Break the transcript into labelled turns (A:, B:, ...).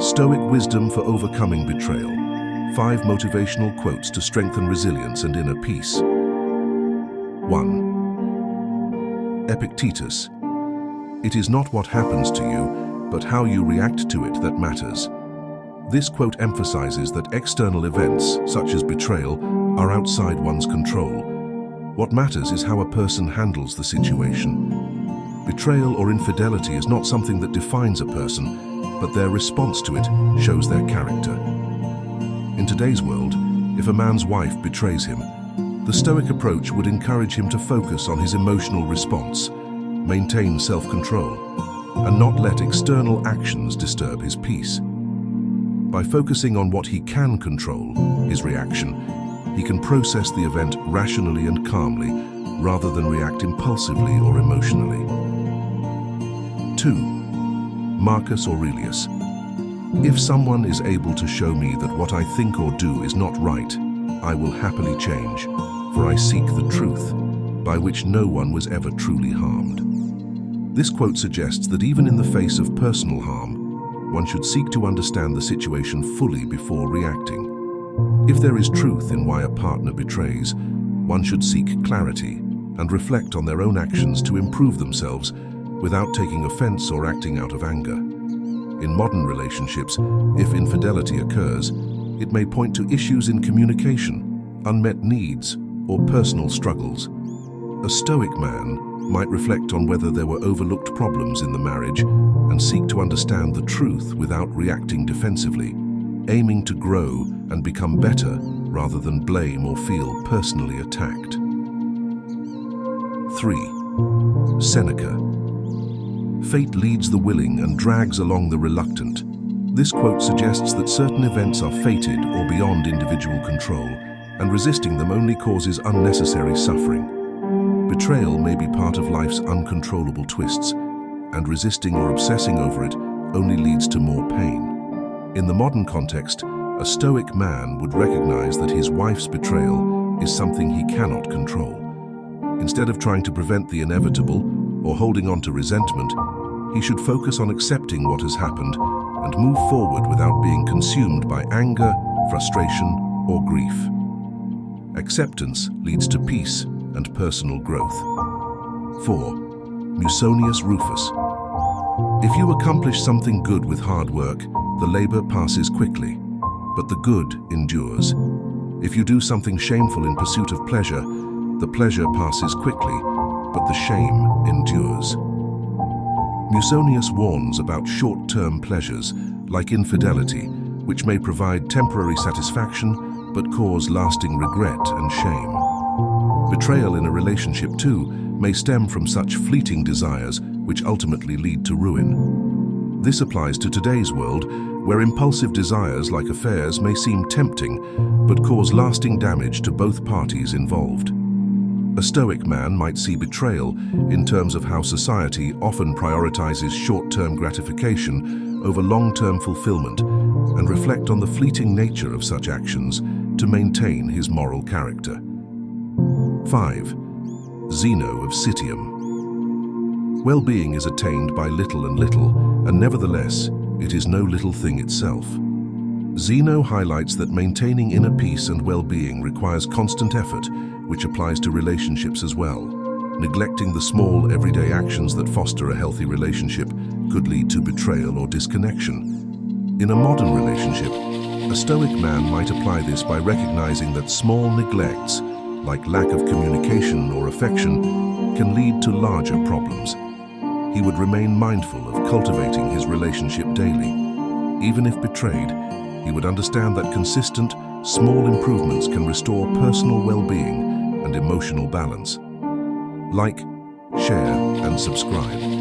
A: Stoic wisdom for overcoming betrayal. 5 motivational quotes to strengthen resilience and inner peace. 1. Epictetus. It is not what happens to you, but how you react to it that matters. This quote emphasizes that external events, such as betrayal, are outside one's control. What matters is how a person handles the situation. Betrayal or infidelity is not something that defines a person, but their response to it shows their character. In today's world, if a man's wife betrays him, the Stoic approach would encourage him to focus on his emotional response, maintain self-control, and not let external actions disturb his peace. By focusing on what he can control, his reaction, he can process the event rationally and calmly, rather than react impulsively or emotionally. 2. Marcus Aurelius. If someone is able to show me that what I think or do is not right, I will happily change, for I seek the truth, by which no one was ever truly harmed. This quote suggests that even in the face of personal harm, one should seek to understand the situation fully before reacting. If there is truth in why a partner betrays, one should seek clarity and reflect on their own actions to improve themselves without taking offense or acting out of anger. In modern relationships, if infidelity occurs, it may point to issues in communication, unmet needs, or personal struggles. A Stoic man might reflect on whether there were overlooked problems in the marriage and seek to understand the truth without reacting defensively, aiming to grow and become better rather than blame or feel personally attacked. 3. Seneca. Fate leads the willing and drags along the reluctant. This quote suggests that certain events are fated or beyond individual control, and resisting them only causes unnecessary suffering. Betrayal may be part of life's uncontrollable twists, and resisting or obsessing over it only leads to more pain. In the modern context, a Stoic man would recognize that his wife's betrayal is something he cannot control. Instead of trying to prevent the inevitable or holding on to resentment, he should focus on accepting what has happened and move forward without being consumed by anger, frustration, or grief. Acceptance leads to peace and personal growth. 4. Musonius Rufus. If you accomplish something good with hard work, the labor passes quickly, but the good endures. If you do something shameful in pursuit of pleasure, the pleasure passes quickly, but the shame endures. Musonius warns about short-term pleasures, like infidelity, which may provide temporary satisfaction but cause lasting regret and shame. Betrayal in a relationship, too, may stem from such fleeting desires which ultimately lead to ruin. This applies to today's world, where impulsive desires like affairs may seem tempting but cause lasting damage to both parties involved. A Stoic man might see betrayal in terms of how society often prioritizes short-term gratification over long-term fulfillment, and reflect on the fleeting nature of such actions to maintain his moral character. 5. Zeno of Citium. Well-being is attained by little and little, and nevertheless, it is no little thing itself. Zeno highlights that maintaining inner peace and well-being requires constant effort, which applies to relationships as well. Neglecting the small, everyday actions that foster a healthy relationship could lead to betrayal or disconnection. In a modern relationship, a Stoic man might apply this by recognizing that small neglects, like lack of communication or affection, can lead to larger problems. He would remain mindful of cultivating his relationship daily. Even if betrayed, he would understand that consistent, small improvements can restore personal well-being and emotional balance. Like, share, and subscribe.